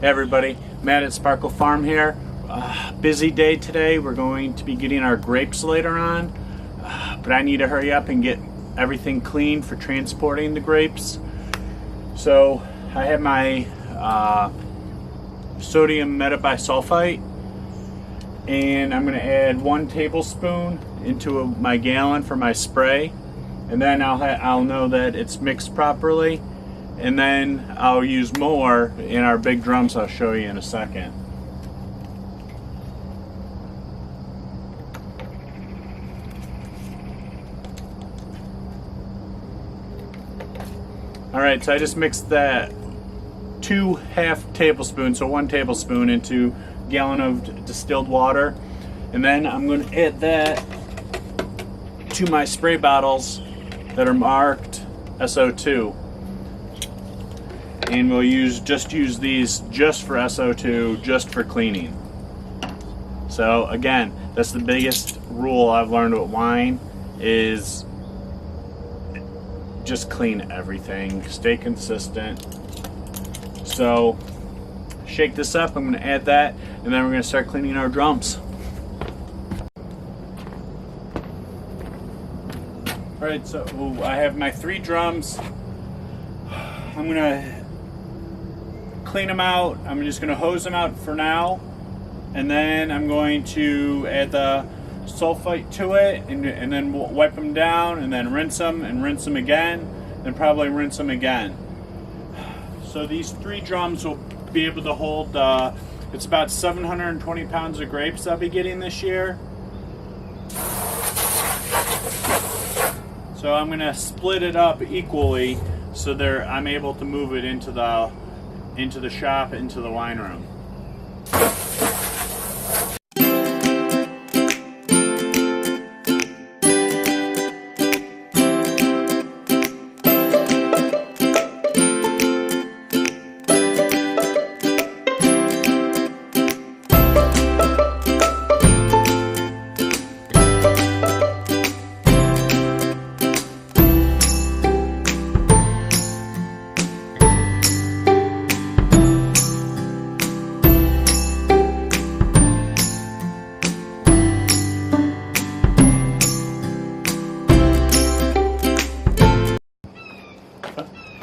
Hey everybody, Matt at Sparkle Farm here. Busy day today. We're going to be getting our grapes later on, but I need to hurry up and get everything clean for transporting the grapes. So I have my sodium metabisulfite, and I'm going to add 1 tablespoon into my gallon for my spray, and then I'll know that it's mixed properly. And then I'll use more in our big drums I'll show you in a second. Alright, so I just mixed that 2 half tablespoons, so 1 tablespoon into a gallon of distilled water. And then I'm going to add that to my spray bottles that are marked SO2. And we'll use these just for SO2, just for cleaning. So again, that's the biggest rule I've learned with wine, is just clean everything, stay consistent. So shake this up, I'm going to add that, and then we're going to start cleaning our drums. Alright, so I have my 3 drums. I'm going to clean them out. I'm just going to hose them out for now, and then I'm going to add the sulfite to it, and then wipe them down, and then rinse them again, and probably rinse them again. So these 3 drums will be able to hold it's about 720 pounds of grapes I'll be getting this year. So I'm going to split it up equally so I'm able to move it into the shop, into the wine room.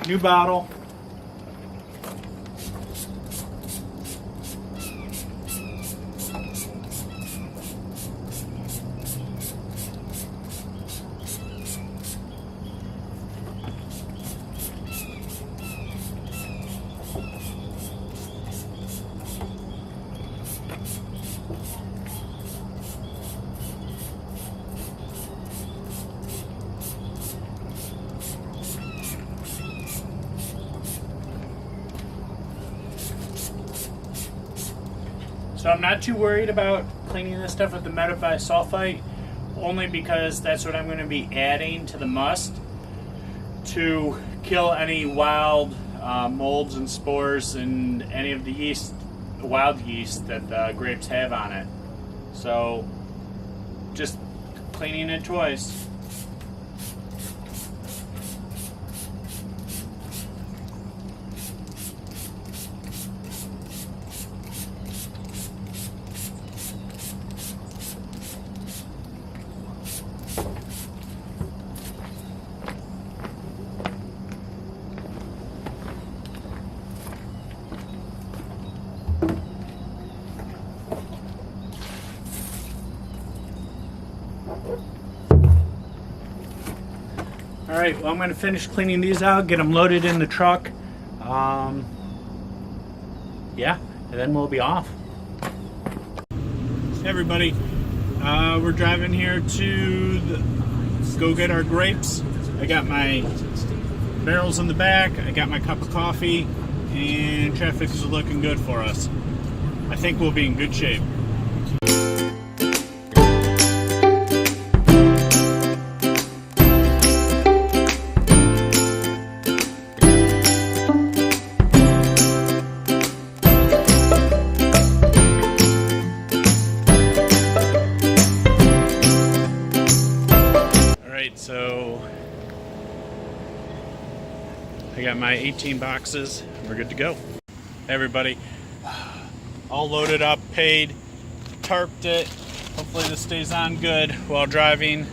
New bottle. So I'm not too worried about cleaning this stuff with the metabisulfite, only because that's what I'm going to be adding to the must to kill any wild molds and spores and any of the wild yeast that the grapes have on it. So just cleaning it twice. Alright, well, I'm going to finish cleaning these out, get them loaded in the truck. Yeah, and then we'll be off. Hey everybody, we're driving here to go get our grapes. I got my barrels in the back, I got my cup of coffee, and traffic is looking good for us. I think we'll be in good shape. So I got my 18 boxes. We're good to go. Hey everybody, all loaded up, paid, tarped it. Hopefully this stays on good while driving.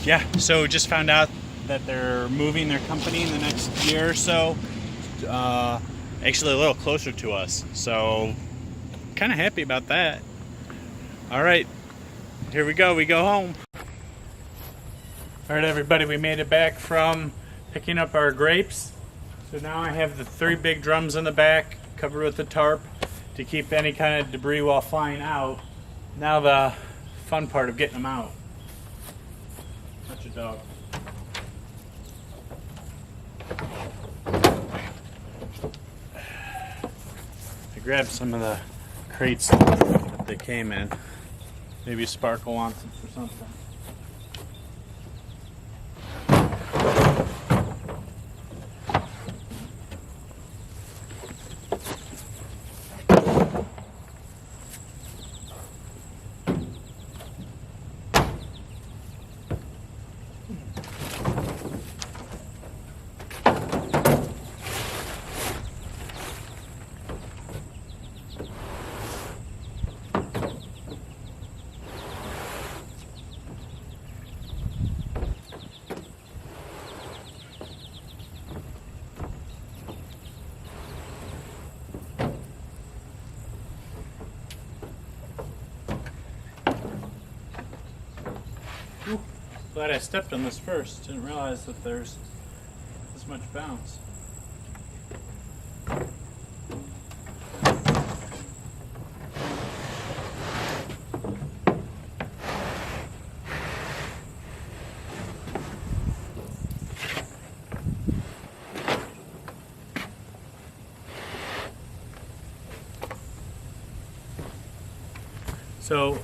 Yeah, so just found out that they're moving their company in the next year or so. Actually a little closer to us. So kind of happy about that. All right, here we go home. All right, everybody, we made it back from picking up our grapes. So now I have the 3 big drums in the back covered with the tarp to keep any kind of debris while flying out. Now the fun part of getting them out. Such a dog. I grabbed some of the crates that they came in. Maybe Sparkle wants them for something. Glad I stepped on this first. Didn't realize that there's this much bounce. So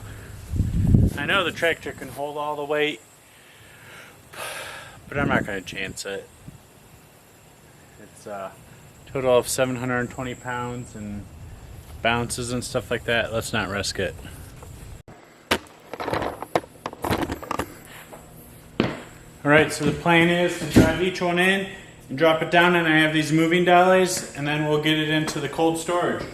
I know the tractor can hold all the weight, but I'm not going to chance it. It's a total of 720 pounds and bounces and stuff like that. Let's not risk it. Alright, so the plan is to drive each one in and drop it down, and I have these moving dollies, and then we'll get it into the cold storage.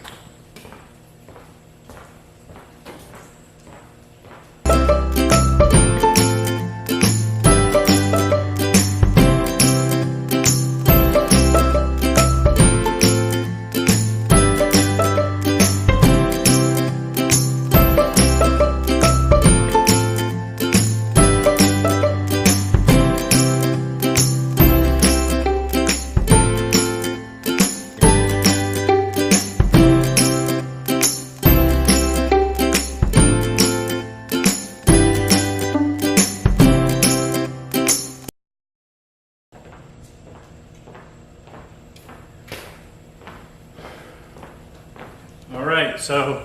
Alright, so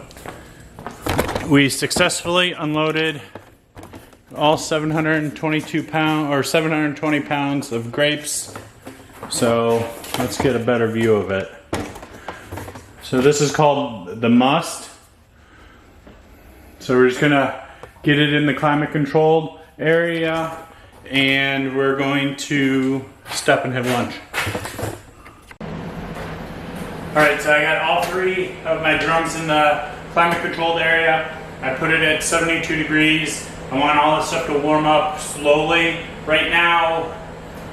we successfully unloaded all 722 pounds or 720 pounds of grapes. So let's get a better view of it. So this is called the must. So we're just gonna get it in the climate controlled area, and we're going to stop and have lunch. Alright, so I got all 3 of my drums in the climate controlled area. I put it at 72 degrees. I want all this stuff to warm up slowly. Right now,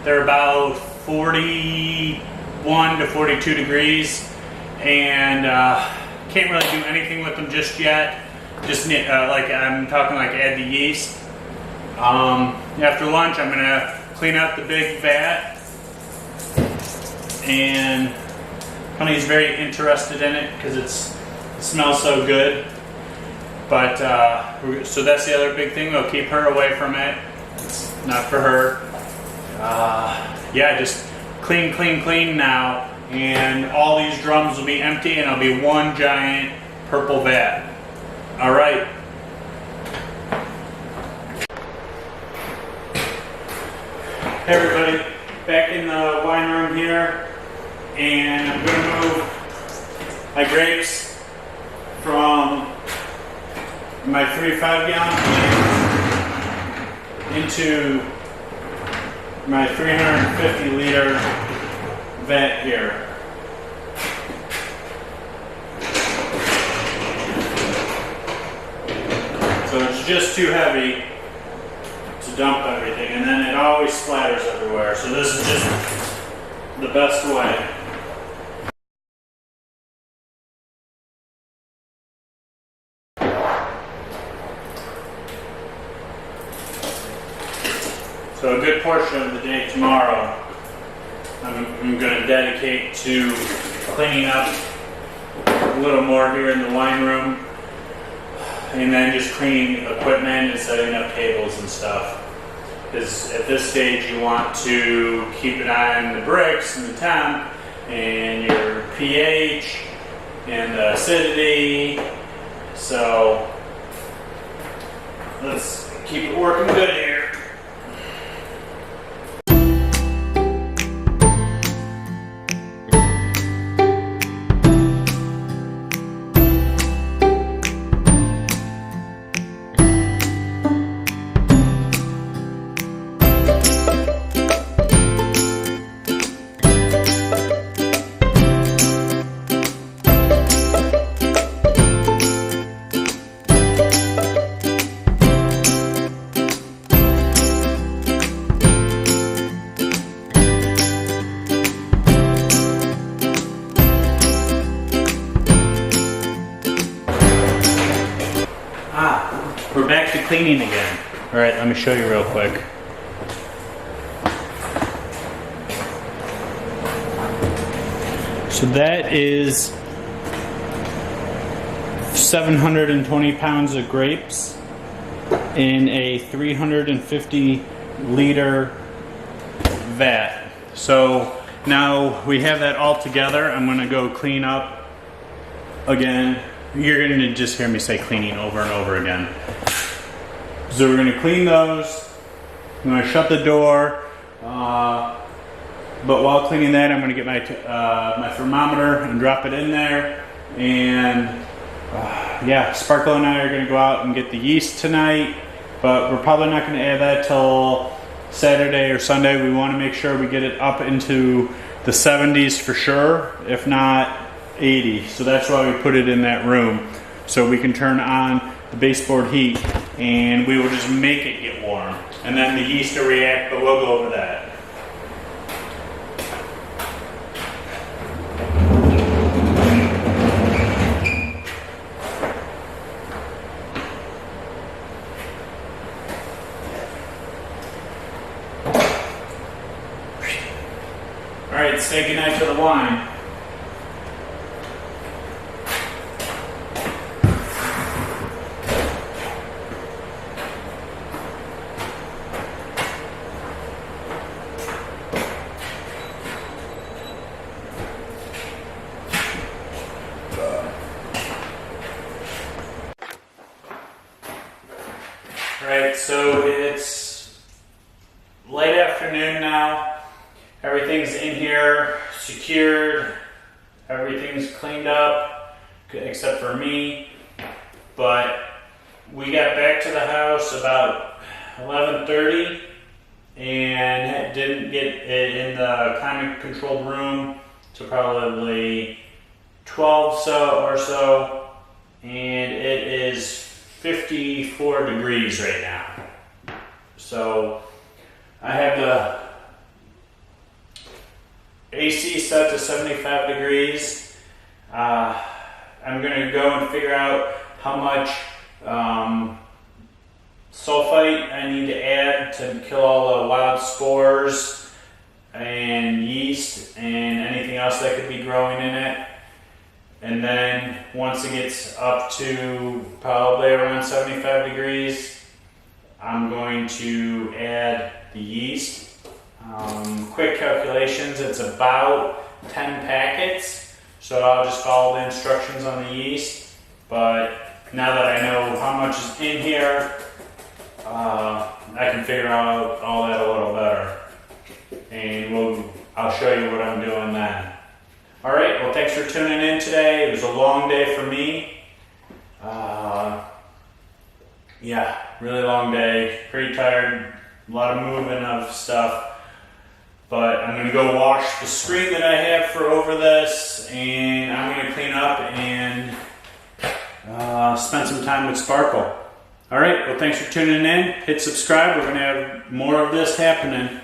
they're about 41 to 42 degrees, and can't really do anything with them just yet. Just like I'm talking like add the yeast. After lunch, I'm gonna clean out the big vat, and Honey's very interested in it because it smells so good. But so that's the other big thing. We'll keep her away from it. It's not for her. Yeah, just clean, clean, clean now, and all these drums will be empty, and it'll be one giant purple vat. All right. Hey everybody, back in the wine room here. And I'm going to move my grapes from my 3 5-gallon can into my 350 liter vat here. just too heavy to dump everything, and then it always splatters everywhere. So this is just the best way. So a good portion of the day tomorrow I'm going to dedicate to cleaning up a little more here in the wine room, and then just cleaning equipment and setting up tables and stuff. Because at this stage you want to keep an eye on the bricks and the temp and your pH and the acidity. So let's keep it working good here. We're back to cleaning again. All right, let me show you real quick. So that is 720 pounds of grapes in a 350 liter vat. So now we have that all together. I'm gonna go clean up again. You're going to just hear me say cleaning over and over again. So we're going to clean those. I'm going to shut the door. But while cleaning that, I'm going to get my thermometer and drop it in there. And yeah, Sparkle and I are going to go out and get the yeast tonight. But we're probably not going to add that till Saturday or Sunday. We want to make sure we get it up into the 70s for sure. If not, 80. So that's why we put it in that room, so we can turn on the baseboard heat and we will just make it get warm, and then the yeast will react, but we'll go over that. All right, say goodnight to the wine. Alright, so it's late afternoon now. Everything's in here, secured. Everything's cleaned up, except for me. But we got back to the house about 11:30 and didn't get it in the climate controlled room till probably 12 or so. And it is 54 degrees right now. So I have the AC set to 75 degrees. I'm going to go and figure out how much sulfite I need to add to kill all the wild spores and yeast and anything else that could be growing in it. And then once it gets up to probably around 75 degrees, I'm going to add the yeast. Quick calculations, it's about 10 packets. So I'll just follow the instructions on the yeast. But now that I know how much is in here, I can figure out all that a little better. And I'll show you what I'm doing then. Alright, well thanks for tuning in today. It was a long day for me. Yeah, really long day. Pretty tired. A lot of moving of stuff. But I'm going to go wash the screen that I have for over this. And I'm going to clean up and spend some time with Sparkle. All right, well, thanks for tuning in. Hit subscribe. We're going to have more of this happening.